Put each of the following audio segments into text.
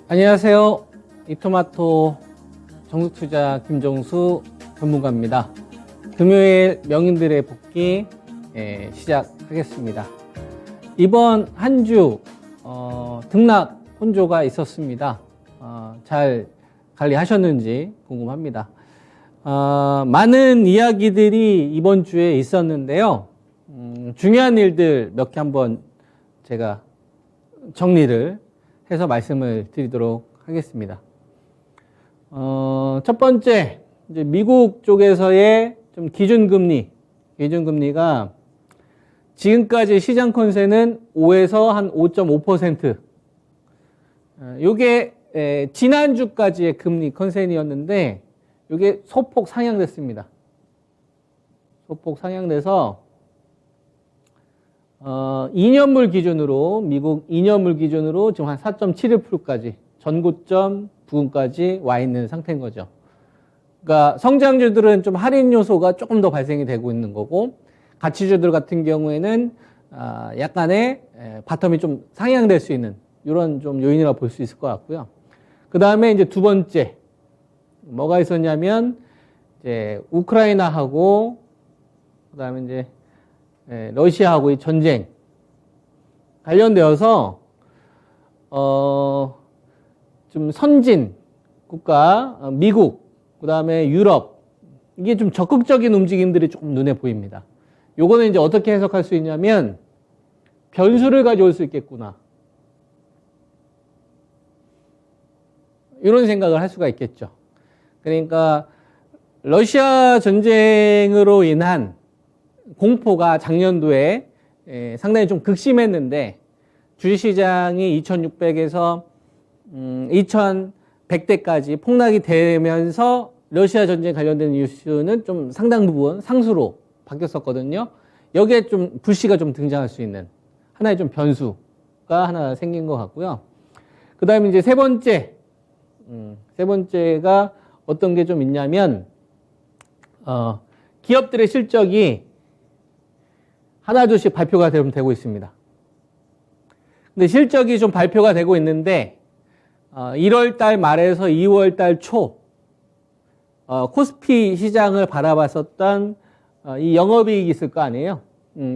안녕하세요. 이토마토 정수투자 김종수 전문가입니다. 금요일 명인들의 복귀 시작하겠습니다. 이번 한 주 등락 혼조가 있었습니다. 잘 관리하셨는지 궁금합니다. 많은 이야기들이 이번 주에 있었는데요. 중요한 일들 몇 개 한번 제가 정리를 해서 말씀을 드리도록 하겠습니다. 첫 번째, 이제 미국 쪽에서의 좀 기준금리가 지금까지 시장 컨센은 5에서 한 5.5%. 요게 지난주까지의 금리 컨센이었는데 요게 소폭 상향됐습니다. 소폭 상향돼서 2년물 기준으로, 미국 2년물 기준으로 지금 한 4.71%까지, 전고점 부근까지 와 있는 상태인 거죠. 그러니까 성장주들은 좀 할인 요소가 조금 더 발생이 되고 있는 거고, 가치주들 같은 경우에는 약간의 바텀이 좀 상향될 수 있는 이런 좀 요인이라고 볼 수 있을 것 같고요. 그 다음에 이제 두 번째, 뭐가 있었냐면, 이제 우크라이나하고, 그 다음에 이제 러시아하고의 전쟁 관련되어서 좀 선진 국가 미국 그 다음에 유럽 이게 좀 적극적인 움직임들이 조금 눈에 보입니다. 요거는 이제 어떻게 해석할 수 있냐면 변수를 가져올 수 있겠구나 이런 생각을 할 수가 있겠죠. 그러니까 러시아 전쟁으로 인한 공포가 작년도에 상당히 좀 극심했는데 주식시장이 2600에서 2100대까지 폭락이 되면서 러시아 전쟁 관련된 뉴스는 좀 상당 부분 상수로 바뀌었었거든요. 여기에 좀 불씨가 좀 등장할 수 있는 하나의 좀 변수가 하나 생긴 것 같고요. 그 다음에 이제 세 번째가 어떤 게 좀 있냐면 기업들의 실적이 하나둘씩 발표가 되고 있습니다. 근데 실적이 좀 발표가 되고 있는데 1월 달 말에서 2월 달 초 코스피 시장을 바라봤었던 이 영업이익이 있을 거 아니에요.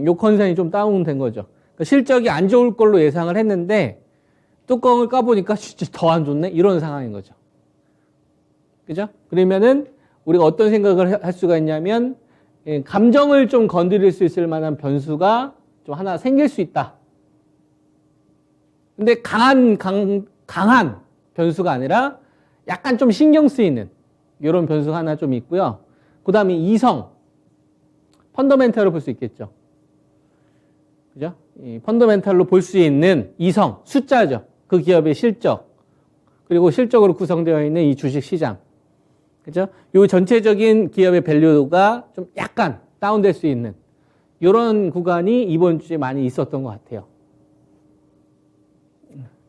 요 컨센이 좀 다운된 거죠. 그러니까 실적이 안 좋을 걸로 예상을 했는데 뚜껑을 까보니까 진짜 더 안 좋네 이런 상황인 거죠. 그죠? 그러면은 우리가 어떤 생각을 할 수가 있냐면 감정을 좀 건드릴 수 있을 만한 변수가 좀 하나 생길 수 있다. 근데 강한 변수가 아니라 약간 좀 신경 쓰이는 이런 변수가 하나 좀 있고요. 그 다음에 이성, 펀더멘탈로 볼 수 있겠죠. 그죠? 이 펀더멘탈로 볼 수 있는 이성, 숫자죠. 그 기업의 실적, 그리고 실적으로 구성되어 있는 이 주식 시장. 그죠? 요 전체적인 기업의 밸류가 좀 약간 다운될 수 있는 이런 구간이 이번 주에 많이 있었던 것 같아요.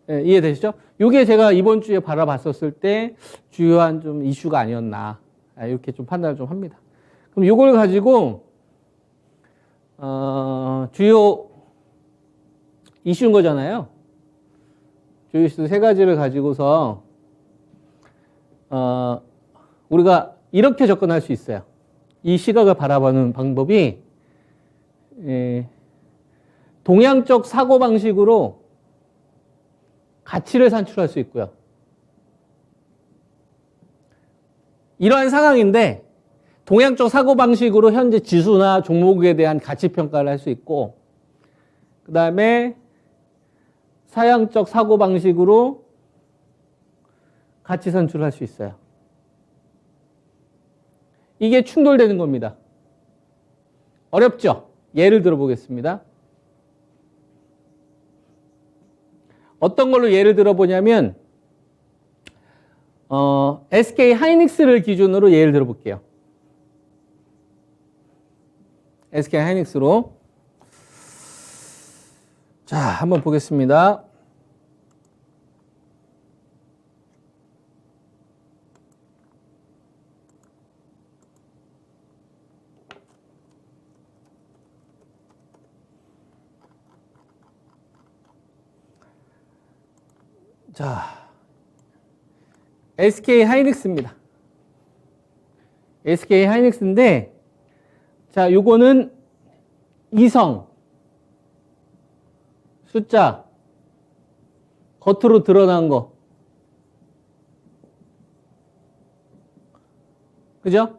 네, 이해되시죠? 요게 제가 이번 주에 바라봤었을 때 주요한 좀 이슈가 아니었나 이렇게 좀 판단을 좀 합니다. 그럼 요걸 가지고 주요 이슈인 거잖아요. 주요 이슈 세 가지를 가지고서 우리가 이렇게 접근할 수 있어요. 이 시각을 바라보는 방법이 동양적 사고방식으로 가치를 산출할 수 있고요. 이러한 상황인데 동양적 사고방식으로 현재 지수나 종목에 대한 가치평가를 할 수 있고 그 다음에 서양적 사고방식으로 가치 산출을 할 수 있어요. 이게 충돌되는 겁니다. 어렵죠? 예를 들어 보겠습니다. 어떤 걸로 예를 들어 보냐면 SK 하이닉스를 기준으로 예를 들어 볼게요. SK 하이닉스로 자, 한번 보겠습니다. 자, SK 하이닉스입니다. SK 하이닉스인데, 자, 요거는 이성, 숫자, 겉으로 드러난 거. 그죠?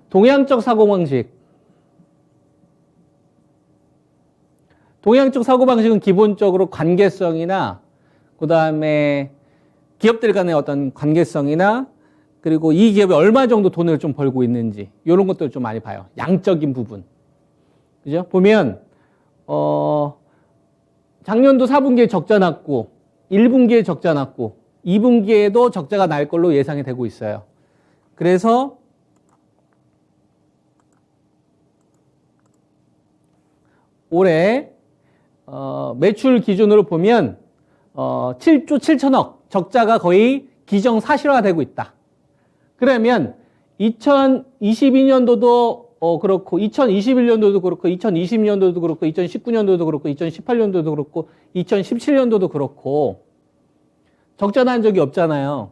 동양적 사고방식. 동양적 사고방식은 기본적으로 관계성이나, 그 다음에 기업들 간의 어떤 관계성이나, 그리고 이 기업이 얼마 정도 돈을 좀 벌고 있는지, 이런 것들을 좀 많이 봐요. 양적인 부분. 그죠? 보면, 작년도 4분기에 적자 났고, 1분기에 적자 났고, 2분기에도 적자가 날 걸로 예상이 되고 있어요. 그래서 올해 매출 기준으로 보면 7조 7천억 적자가 거의 기정사실화되고 있다. 그러면 2022년도도 그렇고 2021년도도 그렇고 2020년도도 그렇고 2019년도도 그렇고 2018년도도 그렇고 2017년도도 그렇고 적자 난 적이 없잖아요.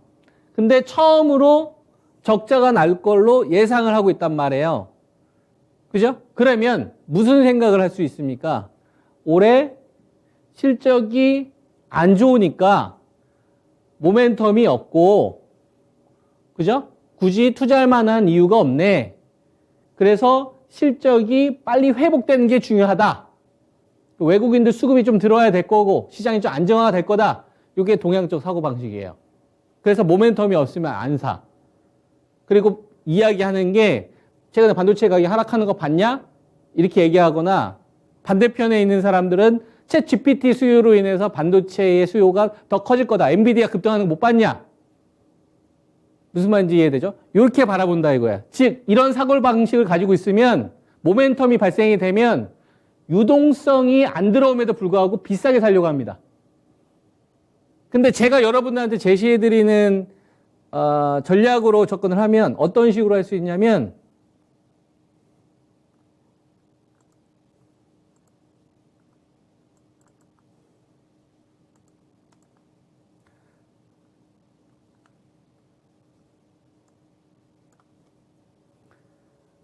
근데 처음으로 적자가 날 걸로 예상을 하고 있단 말이에요. 그죠? 그러면 무슨 생각을 할 수 있습니까? 올해 실적이 안 좋으니까 모멘텀이 없고, 그죠? 굳이 투자할 만한 이유가 없네. 그래서 실적이 빨리 회복되는 게 중요하다. 외국인들 수급이 좀 들어와야 될 거고, 시장이 좀 안정화가 될 거다. 이게 동양적 사고방식이에요. 그래서 모멘텀이 없으면 안 사. 그리고 이야기하는 게 최근에 반도체 가격이 하락하는 거 봤냐? 이렇게 얘기하거나 반대편에 있는 사람들은 챗 GPT 수요로 인해서 반도체의 수요가 더 커질 거다. 엔비디아 급등하는 거 못 봤냐? 무슨 말인지 이해되죠? 이렇게 바라본다 이거야. 즉 이런 사고방식을 가지고 있으면 모멘텀이 발생이 되면 유동성이 안 들어옴에도 불구하고 비싸게 살려고 합니다. 근데 제가 여러분들한테 제시해드리는 전략으로 접근을 하면 어떤 식으로 할 수 있냐면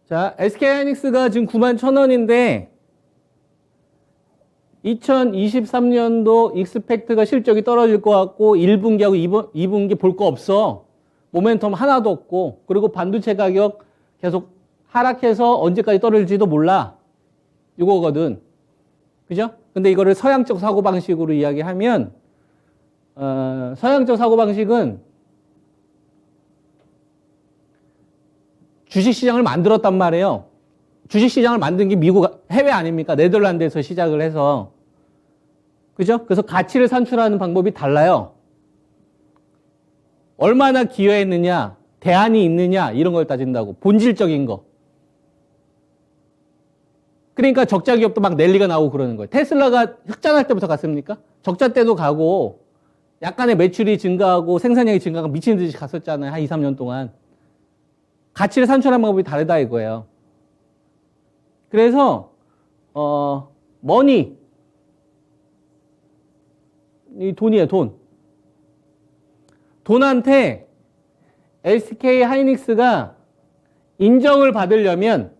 자, SK하이닉스가 지금 91,000원인데 2023년도 익스펙트가 실적이 떨어질 것 같고 1분기하고 2분기 볼 거 없어. 모멘텀 하나도 없고 그리고 반도체 가격 계속 하락해서 언제까지 떨어질지도 몰라. 이거거든. 그죠? 근데 이거를 서양적 사고방식으로 이야기하면 서양적 사고방식은 주식시장을 만들었단 말이에요. 주식시장을 만든 게 미국, 해외 아닙니까? 네덜란드에서 시작을 해서. 그죠? 그래서 가치를 산출하는 방법이 달라요. 얼마나 기여했느냐, 대안이 있느냐, 이런 걸 따진다고. 본질적인 거. 그러니까 적자 기업도 막 랠리가 나오고 그러는 거예요. 테슬라가 흑자날 때부터 갔습니까? 적자 때도 가고, 약간의 매출이 증가하고 생산량이 증가하고 미친 듯이 갔었잖아요. 한 2, 3년 동안. 가치를 산출하는 방법이 다르다 이거예요. 그래서 머니, 이 돈이에요, 돈. 돈한테 SK 하이닉스가 인정을 받으려면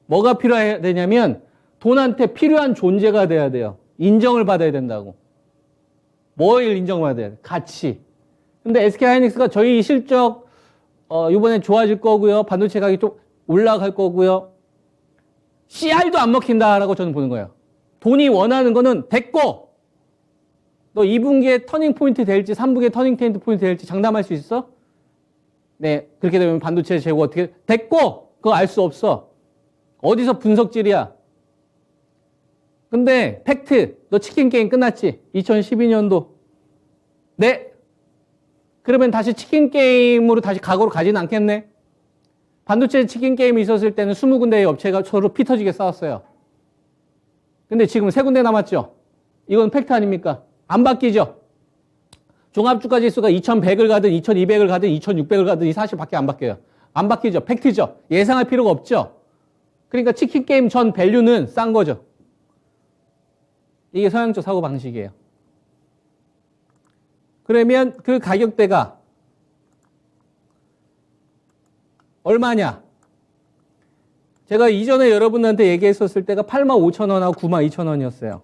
뭐가 필요해야 되냐면 돈한테 필요한 존재가 돼야 돼요. 인정을 받아야 된다고. 뭘 인정받아야 돼? 가치. 근데 SK하이닉스가 저희 실적 이번에 좋아질 거고요. 반도체 가격이 좀 올라갈 거고요. CR도 안 먹힌다라고 저는 보는 거예요. 돈이 원하는 거는 됐고 너 2분기에 터닝 포인트 될지 3분기에 터닝 포인트 될지 장담할 수 있어? 네, 그렇게 되면 반도체 재고 어떻게 됐고 그거 알 수 없어. 어디서 분석질이야. 근데 팩트, 너 치킨 게임 끝났지? 2012년도. 네. 그러면 다시 치킨 게임으로 다시 각오로 가지는 않겠네? 반도체 치킨 게임이 있었을 때는 20군데의 업체가 서로 피 터지게 싸웠어요. 근데 지금 3군데 남았죠? 이건 팩트 아닙니까? 안 바뀌죠? 종합주가 지수가 2100을 가든 2200을 가든 2600을 가든 이 사실밖에 안 바뀌어요. 안 바뀌죠? 팩트죠? 예상할 필요가 없죠? 그러니까 치킨 게임 전 밸류는 싼 거죠. 이게 서양적 사고방식이에요. 그러면 그 가격대가 얼마냐? 제가 이전에 여러분한테 얘기했었을 때가 85,000원하고 92,000원이었어요.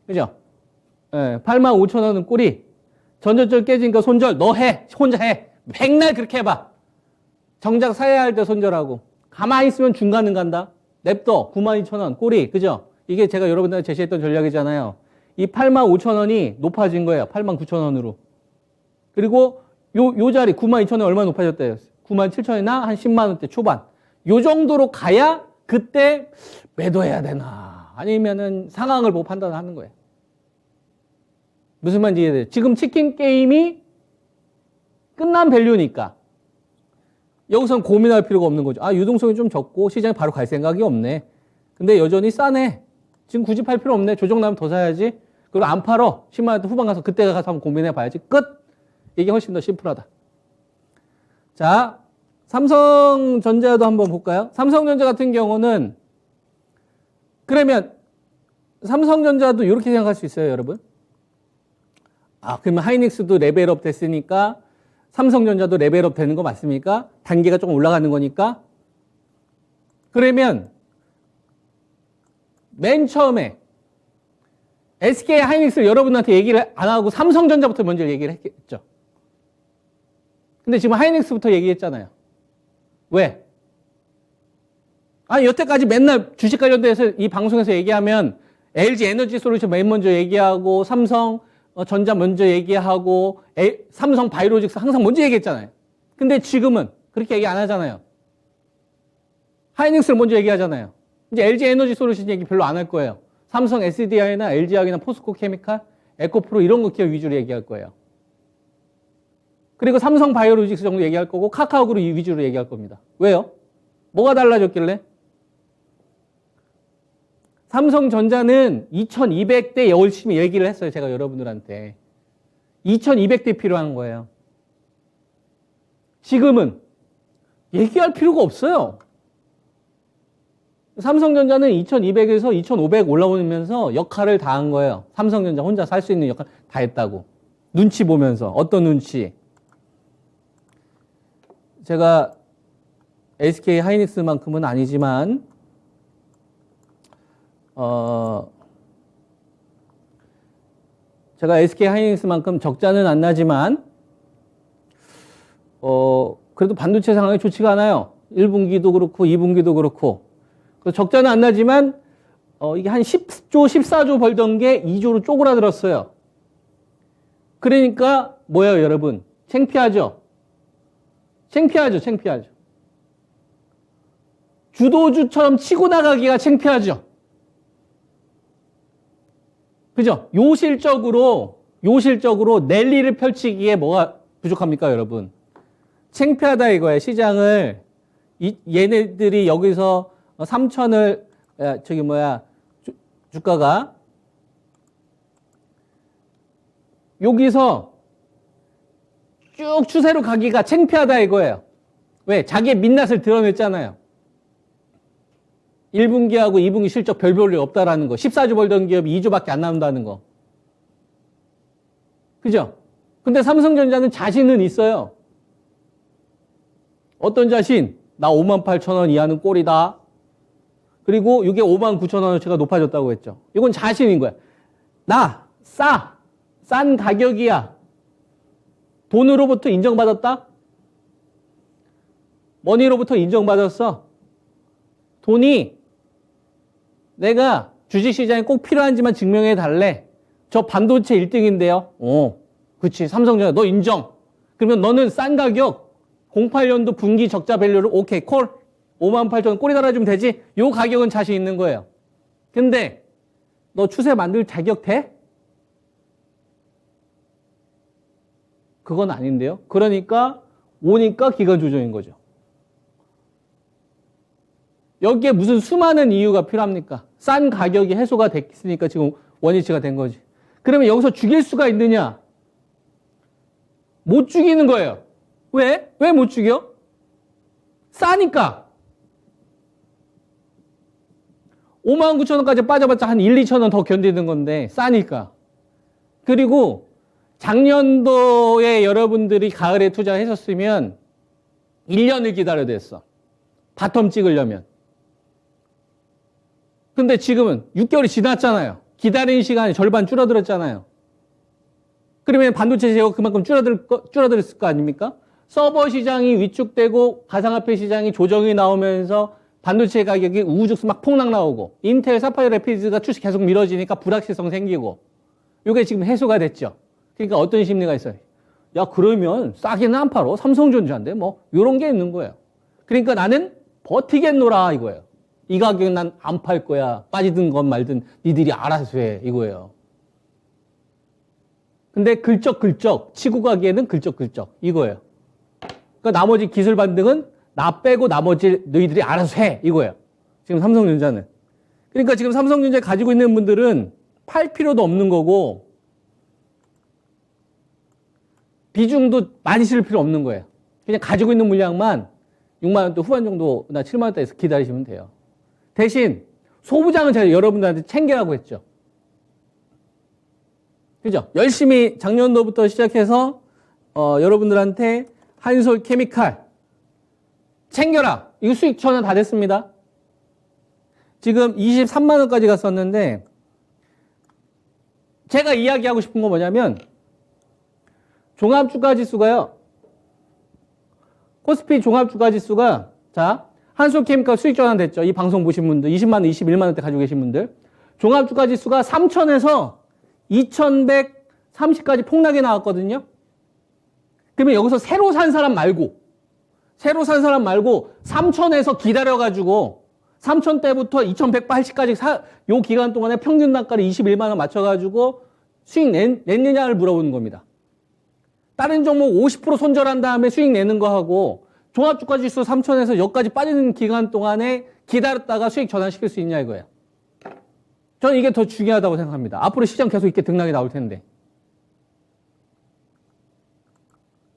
그죠? 예, 85,000원은 꼴이. 전저점 깨지니까 손절. 너 해. 혼자 해. 맨날 그렇게 해봐. 정작 사야 할 때 손절하고. 가만히 있으면 중간은 간다. 냅둬. 92,000원 꼴이. 그죠? 이게 제가 여러분들한테 제시했던 전략이잖아요. 이 85,000원이 높아진 거예요. 89,000원으로. 그리고 요 자리 92,000원 얼마 높아졌대요? 97,000원이나 한 10만 원대 초반. 요 정도로 가야 그때 매도해야 되나 아니면은 상황을 보고 판단하는 거예요. 무슨 말인지 이해돼요? 지금 치킨 게임이 끝난 밸류니까 여기선 고민할 필요가 없는 거죠. 아, 유동성이 좀 적고 시장에 바로 갈 생각이 없네. 근데 여전히 싸네. 지금 굳이 팔 필요 없네. 조정 나면 더 사야지. 그리고 안 팔어. 10만 원대 후반 가서 그때 가서 한번 고민해 봐야지. 끝. 이게 훨씬 더 심플하다. 자, 삼성전자도 한번 볼까요? 삼성전자 같은 경우는 그러면 삼성전자도 이렇게 생각할 수 있어요, 여러분. 아, 그러면 하이닉스도 레벨업 됐으니까 삼성전자도 레벨업 되는 거 맞습니까? 단계가 조금 올라가는 거니까. 그러면 맨 처음에 SK 하이닉스를 여러분한테 얘기를 안 하고 삼성전자부터 먼저 얘기를 했겠죠. 근데 지금 하이닉스부터 얘기했잖아요. 왜? 아니, 여태까지 맨날 주식 관련돼서 이 방송에서 얘기하면 LG 에너지 솔루션 맨 먼저 얘기하고 삼성 전자 먼저 얘기하고 삼성 바이오로직스 항상 먼저 얘기했잖아요. 근데 지금은 그렇게 얘기 안 하잖아요. 하이닉스를 먼저 얘기하잖아요. 이제 LG 에너지 솔루션 얘기 별로 안 할 거예요. 삼성 SDI나 LG화학이나 포스코 케미칼, 에코프로 이런 거 기업 위주로 얘기할 거예요. 그리고 삼성 바이오로직스 정도 얘기할 거고 카카오그룹 위주로 얘기할 겁니다. 왜요? 뭐가 달라졌길래? 삼성전자는 2200대 열심히 얘기를 했어요. 제가 여러분들한테. 2200대 필요한 거예요. 지금은 얘기할 필요가 없어요. 삼성전자는 2200에서 2500 올라오면서 역할을 다 한 거예요. 삼성전자 혼자 살 수 있는 역할 다 했다고. 눈치 보면서. 어떤 눈치? 제가 SK 하이닉스만큼은 아니지만 제가 SK 하이닉스만큼 적자는 안 나지만 그래도 반도체 상황이 좋지가 않아요. 1분기도 그렇고 2분기도 그렇고. 그래서 적자는 안 나지만 이게 한 10조, 14조 벌던 게 2조로 쪼그라들었어요. 그러니까 뭐예요, 여러분? 창피하죠? 창피하죠, 창피하죠. 주도주처럼 치고 나가기가 창피하죠. 그죠? 요실적으로 랠리를 펼치기에 뭐가 부족합니까, 여러분? 창피하다 이거예요. 시장을 얘네들이 여기서 3천을 주가가 여기서 쭉 추세로 가기가 창피하다 이거예요. 왜? 자기의 민낯을 드러냈잖아요. 1분기하고 2분기 실적 별 볼 일 없다라는 거. 14조 벌던 기업이 2조밖에 안 나온다는 거. 그죠? 근데 삼성전자는 자신은 있어요. 어떤 자신? 나 58,000원 이하는 꼴이다. 그리고 이게 59,000원어치가 높아졌다고 했죠. 이건 자신인 거야. 나 싼 가격이야. 돈으로부터 인정받았다? 머니로부터 인정받았어. 돈이 내가 주식시장에 꼭 필요한지만 증명해 달래. 저 반도체 1등인데요. 그치. 삼성전자 너 인정. 그러면 너는 싼 가격 08년도 분기 적자 밸류를 오케이 콜 58,000원 꼬리 달아주면 되지. 요 가격은 자신 있는 거예요. 근데 너 추세 만들 자격 돼? 그건 아닌데요. 그러니까 오니까 기관 조정인 거죠. 여기에 무슨 수많은 이유가 필요합니까? 싼 가격이 해소가 됐으니까 지금 원위치가 된 거지. 그러면 여기서 죽일 수가 있느냐? 못 죽이는 거예요. 왜? 왜 못 죽여? 싸니까. 59,000원까지 빠져봤자 한 1, 2,000원 더 견디는 건데 싸니까. 그리고 작년도에 여러분들이 가을에 투자했었으면 1년을 기다려야 됐어. 바텀 찍으려면. 근데 지금은 6개월이 지났잖아요. 기다리는 시간이 절반 줄어들었잖아요. 그러면 반도체 제거 그만큼 줄어들었을 거 아닙니까? 서버 시장이 위축되고 가상화폐 시장이 조정이 나오면서 반도체 가격이 우후죽순 막 폭락 나오고 인텔 사파이어 래피드가 출시 계속 미뤄지니까 불확실성 생기고 이게 지금 해소가 됐죠. 그러니까 어떤 심리가 있어요? 야, 그러면 싸게는 안 팔어. 삼성전자인데 뭐 이런 게 있는 거예요. 그러니까 나는 버티겠노라 이거예요. 이 가격은 난 안 팔 거야. 빠지든 건 말든 니들이 알아서 해 이거예요. 근데 글쩍글쩍 치고 가기에는 글쩍글쩍 이거예요. 그러니까 나머지 기술 반등은 나 빼고 나머지 너희들이 알아서 해 이거예요. 지금 삼성전자는. 그러니까 지금 삼성전자 가지고 있는 분들은 팔 필요도 없는 거고 비중도 많이 실을 필요 없는 거예요. 그냥 가지고 있는 물량만 6만 원대 후반 정도나 7만 원대에서 기다리시면 돼요. 대신 소부장은 제가 여러분들한테 챙기라고 했죠. 그죠? 열심히 작년도부터 시작해서 여러분들한테 한솔 케미칼 챙겨라. 이거 수익 전환 다 됐습니다. 지금 23만 원까지 갔었는데 제가 이야기하고 싶은 건 뭐냐면 종합주가지수가요. 코스피 종합주가지수가 자 한솔케미칼 수익 전환 됐죠. 이 방송 보신 분들 20만 원, 21만 원대 가지고 계신 분들 종합주가지수가 3,000에서 2,130까지 폭락이 나왔거든요. 그러면 여기서 새로 산 사람 말고 3,000에서 기다려가지고 3,000대부터 2,180까지 요 기간 동안에 평균 단가를 21만 원 맞춰가지고 수익 냈느냐를 물어보는 겁니다. 다른 종목 50% 손절한 다음에 수익 내는 거하고 종합주가지수 3,000에서 여기까지 빠지는 기간 동안에 기다렸다가 수익 전환시킬 수 있냐 이거예요. 저는 이게 더 중요하다고 생각합니다. 앞으로 시장 계속 이렇게 등락이 나올 텐데.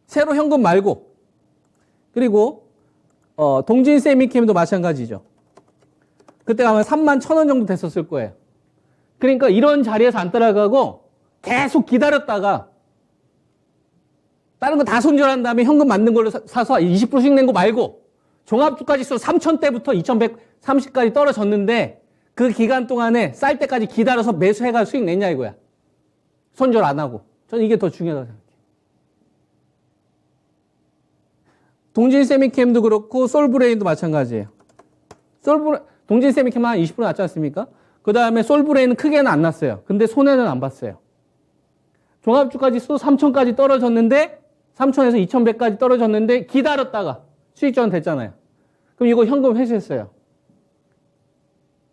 새로 현금 말고 그리고 동진 세미캠도 마찬가지죠. 그때 아마 31,000원 정도 됐었을 거예요. 그러니까 이런 자리에서 안 따라가고 계속 기다렸다가 다른 거 다 손절한 다음에 현금 맞는 걸로 사서 20%씩 낸 거 말고 종합주가지수 3,000대부터 2,130까지 떨어졌는데 그 기간 동안에 쌀 때까지 기다려서 매수해가 수익 냈냐 이거야. 손절 안 하고. 저는 이게 더 중요하다고 생각해요. 동진세미캠도 그렇고 솔브레인도 마찬가지예요. 동진세미캠 한 20% 났지 않습니까? 그 다음에 솔브레인은 크게는 안 났어요. 근데 손해는 안 봤어요. 종합주가지수 3,000까지 떨어졌는데 3,000에서 2,100까지 떨어졌는데 기다렸다가 수익 전환 됐잖아요. 그럼 이거 현금 회수했어요.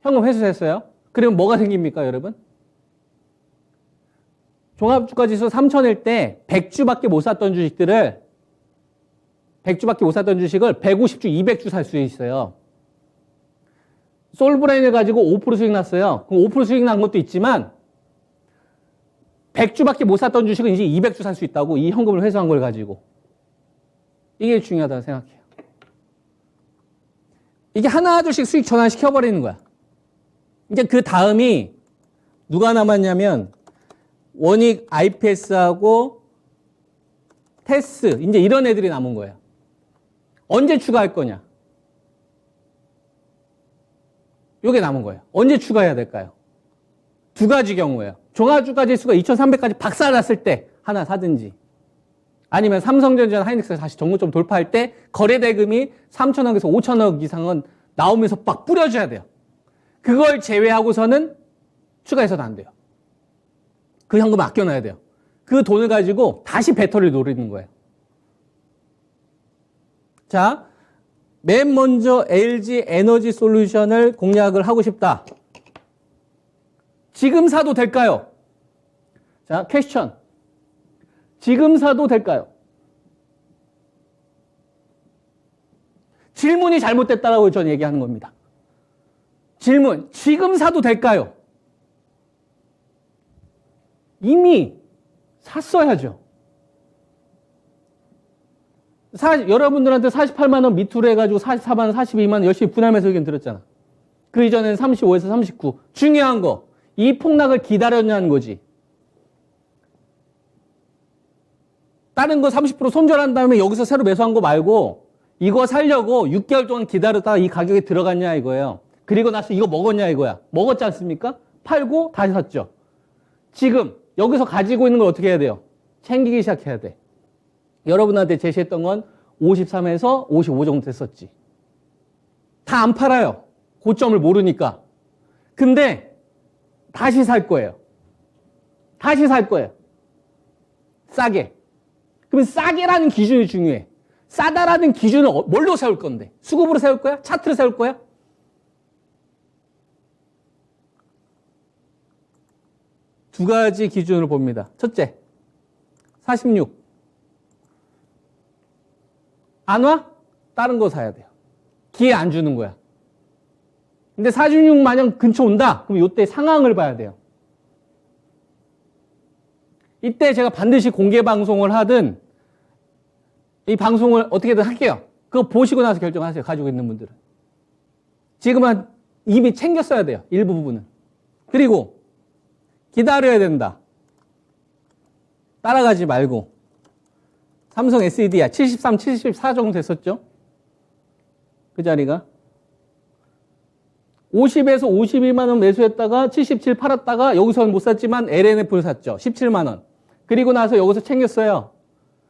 현금 회수했어요. 그러면 뭐가 생깁니까, 여러분? 종합주가지수 3,000일 때 100주밖에 못 샀던 주식을 150주, 200주 살 수 있어요. 솔브레인을 가지고 5% 수익 났어요. 그럼 5% 수익 난 것도 있지만 100주밖에 못 샀던 주식은 이제 200주 살 수 있다고 이 현금을 회수한 걸 가지고. 이게 중요하다고 생각해요. 이게 하나둘씩 수익 전환시켜버리는 거야. 이제 그 다음이 누가 남았냐면 원익 IPS하고 테스 이제 이런 애들이 남은 거예요. 언제 추가할 거냐? 요게 남은 거예요. 언제 추가해야 될까요? 두 가지 경우예요. 종합주가지수가 2,300까지 박살났을 때 하나 사든지 아니면 삼성전자나 하이닉스가 다시 정고점 돌파할 때 거래대금이 3,000억에서 5,000억 이상은 나오면서 막 뿌려줘야 돼요. 그걸 제외하고서는 추가해서는 안 돼요. 그 현금 아껴놔야 돼요. 그 돈을 가지고 다시 배터리를 노리는 거예요. 자, 맨 먼저 LG 에너지 솔루션을 공략을 하고 싶다. 지금 사도 될까요? 자, 퀘스천. 지금 사도 될까요? 질문이 잘못됐다라고 저는 얘기하는 겁니다. 질문. 지금 사도 될까요? 이미 샀어야죠. 여러분들한테 48만 원 밑으로 해가지고 44만 원, 42만 원 열심히 분할매수 의견 들었잖아. 그 이전에는 35에서 39. 중요한 거. 이 폭락을 기다렸냐는 거지. 다른 거 30% 손절한 다음에 여기서 새로 매수한 거 말고 이거 살려고 6개월 동안 기다렸다가 이 가격에 들어갔냐 이거예요. 그리고 나서 이거 먹었냐 이거야. 먹었지 않습니까? 팔고 다시 샀죠. 지금 여기서 가지고 있는 걸 어떻게 해야 돼요? 챙기기 시작해야 돼. 여러분한테 제시했던 건 53에서 55 정도 됐었지. 다 안 팔아요. 고점을 모르니까. 근데 다시 살 거예요. 다시 살 거예요. 싸게. 그러면 싸게라는 기준이 중요해. 싸다라는 기준은 뭘로 세울 건데? 수급으로 세울 거야? 차트로 세울 거야? 두 가지 기준으로 봅니다. 첫째, 46. 안 와? 다른 거 사야 돼요. 기회 안 주는 거야. 근데 46 마냥 근처 온다? 그럼 이때 상황을 봐야 돼요. 이때 제가 반드시 공개 방송을 하든 이 방송을 어떻게든 할게요. 그거 보시고 나서 결정하세요. 가지고 있는 분들은. 지금은 이미 챙겼어야 돼요. 일부 부분은. 그리고 기다려야 된다. 따라가지 말고. 삼성 SDI 73, 74 정도 됐었죠? 그 자리가. 50에서 52만 원 매수했다가 77 팔았다가 여기서는 못 샀지만 LNF를 샀죠. 17만 원. 그리고 나서 여기서 챙겼어요.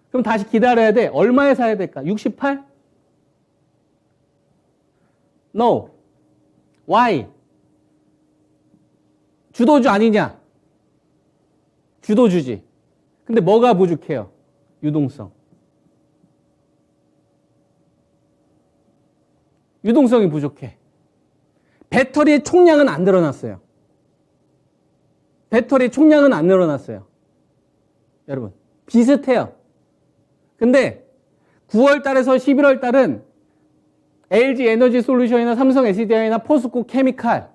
그럼 다시 기다려야 돼. 얼마에 사야 될까? 68? No. Why? 주도주 아니냐? 주도주지. 근데 뭐가 부족해요? 유동성. 유동성이 부족해. 배터리의 총량은 안 늘어났어요. 배터리의 총량은 안 늘어났어요. 여러분, 비슷해요. 근데 9월 달에서 11월 달은 LG 에너지 솔루션이나 삼성 SDI나 포스코 케미칼,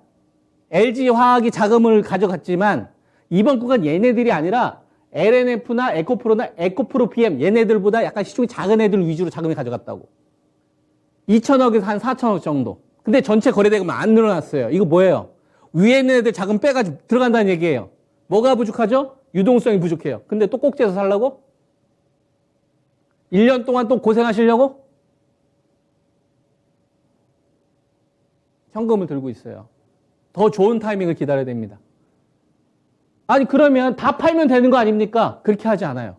LG 화학이 자금을 가져갔지만 이번 구간 얘네들이 아니라 LNF나 에코프로나 에코프로 PM 얘네들보다 약간 시총이 작은 애들 위주로 자금이 가져갔다고. 2천억에서 한 4천억 정도. 근데 전체 거래대금은 안 늘어났어요. 이거 뭐예요? 위에 있는 애들 자금 빼가지고 들어간다는 얘기예요. 뭐가 부족하죠? 유동성이 부족해요. 근데 또 꼭지에서 살라고? 1년 동안 또 고생하시려고? 현금을 들고 있어요. 더 좋은 타이밍을 기다려야 됩니다. 아니 그러면 다 팔면 되는 거 아닙니까? 그렇게 하지 않아요.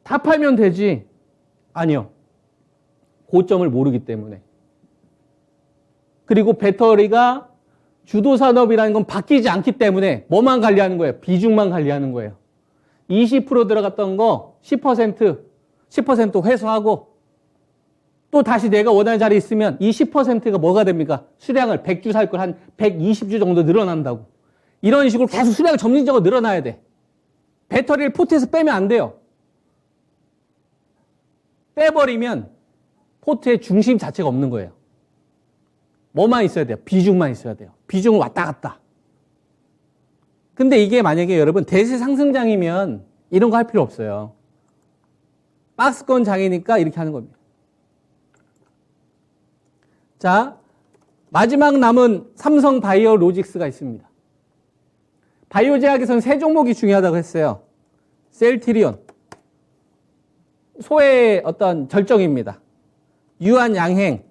다 팔면 되지. 아니요. 고점을 모르기 때문에. 그리고 배터리가 주도산업이라는 건 바뀌지 않기 때문에 뭐만 관리하는 거예요? 비중만 관리하는 거예요. 20% 들어갔던 거 10% 회수하고 또 다시 내가 원하는 자리에 있으면 이 10%가 뭐가 됩니까? 수량을 100주 살 걸 한 120주 정도 늘어난다고. 이런 식으로 계속 수량을 점진적으로 늘어나야 돼. 배터리를 포트에서 빼면 안 돼요. 빼버리면 포트의 중심 자체가 없는 거예요. 뭐만 있어야 돼요? 비중만 있어야 돼요. 비중을 왔다 갔다. 근데 이게 만약에 여러분 대세 상승장이면 이런 거 할 필요 없어요. 박스권 장이니까 이렇게 하는 겁니다. 자, 마지막 남은 삼성 바이오로직스가 있습니다. 바이오제약에서는 세 종목이 중요하다고 했어요. 셀트리온, 소의 어떤 절정입니다. 유한양행,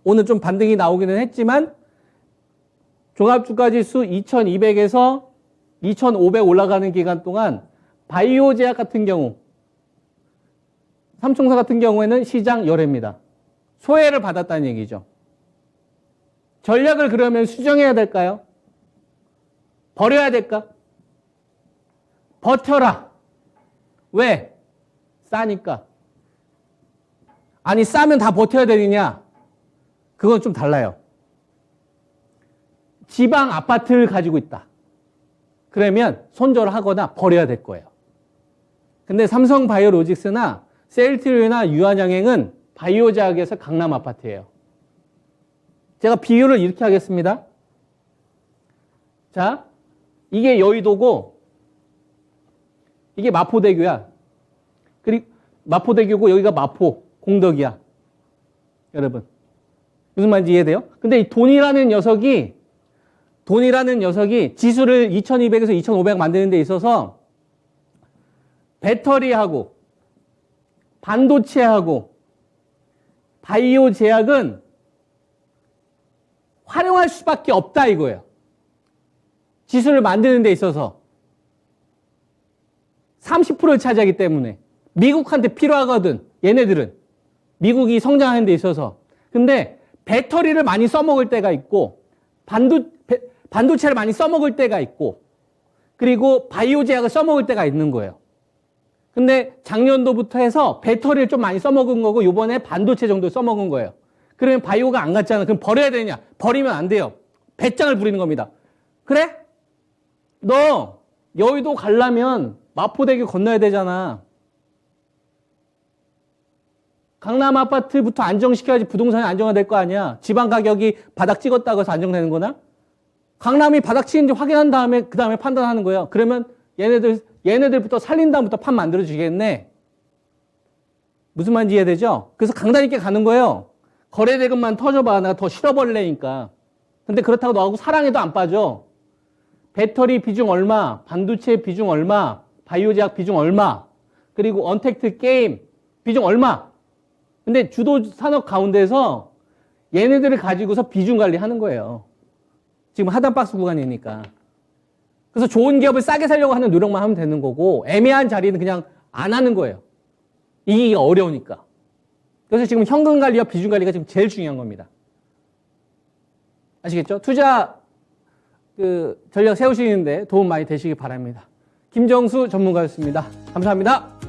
오늘 좀 반등이 나오기는 했지만 종합주가지수 2200에서 2500 올라가는 기간 동안 바이오제약 같은 경우, 삼총사 같은 경우에는 시장 열애입니다. 소외를 받았다는 얘기죠. 전략을 그러면 수정해야 될까요? 버려야 될까? 버텨라. 왜? 싸니까. 아니 싸면 다 버텨야 되느냐? 그건 좀 달라요. 지방 아파트를 가지고 있다. 그러면 손절하거나 버려야 될 거예요. 근데 삼성 바이오로직스나 셀트리온이나 유한양행은 바이오제약에서 강남 아파트예요. 제가 비유를 이렇게 하겠습니다. 자, 이게 여의도고 이게 마포대교야. 그리고 마포대교고 여기가 마포, 공덕이야. 여러분 무슨 말인지 이해돼요? 근데 이 돈이라는 녀석이 지수를 2200에서 2500 만드는 데 있어서 배터리하고 반도체하고 바이오 제약은 활용할 수밖에 없다 이거예요. 지수를 만드는 데 있어서 30%를 차지하기 때문에 미국한테 필요하거든. 얘네들은 미국이 성장하는 데 있어서. 근데 배터리를 많이 써먹을 때가 있고 반도체를 많이 써먹을 때가 있고 그리고 바이오 제약을 써먹을 때가 있는 거예요. 근데 작년도부터 해서 배터리를 좀 많이 써먹은 거고 이번에 반도체 정도 써먹은 거예요. 그러면 바이오가 안 갔잖아. 그럼 버려야 되냐? 버리면 안 돼요. 배짱을 부리는 겁니다. 그래? 너 여의도 가려면 마포대교 건너야 되잖아. 강남 아파트부터 안정시켜야지 부동산이 안정화될 거 아니야. 지방 가격이 바닥 찍었다고 해서 안정되는 거나? 강남이 바닥 치는지 확인한 다음에 그 다음에 판단하는 거예요. 그러면 얘네들부터 살린 다음부터 판 만들어 주겠네. 무슨 말인지 이해되죠? 그래서 강단 있게 가는 거예요. 거래대금만 터져봐. 내가 더 실어버리려니까. 근데 그렇다고 너하고 사랑해도 안 빠져. 배터리 비중 얼마, 반도체 비중 얼마, 바이오 제약 비중 얼마, 그리고 언택트 게임 비중 얼마. 근데 주도 산업 가운데서 얘네들을 가지고서 비중 관리하는 거예요. 지금 하단 박스 구간이니까. 그래서 좋은 기업을 싸게 살려고 하는 노력만 하면 되는 거고 애매한 자리는 그냥 안 하는 거예요. 이기기가 어려우니까. 그래서 지금 현금 관리와 비중 관리가 지금 제일 중요한 겁니다. 아시겠죠? 투자 전략 세우시는데 도움 많이 되시기 바랍니다. 김정수 전문가였습니다. 감사합니다.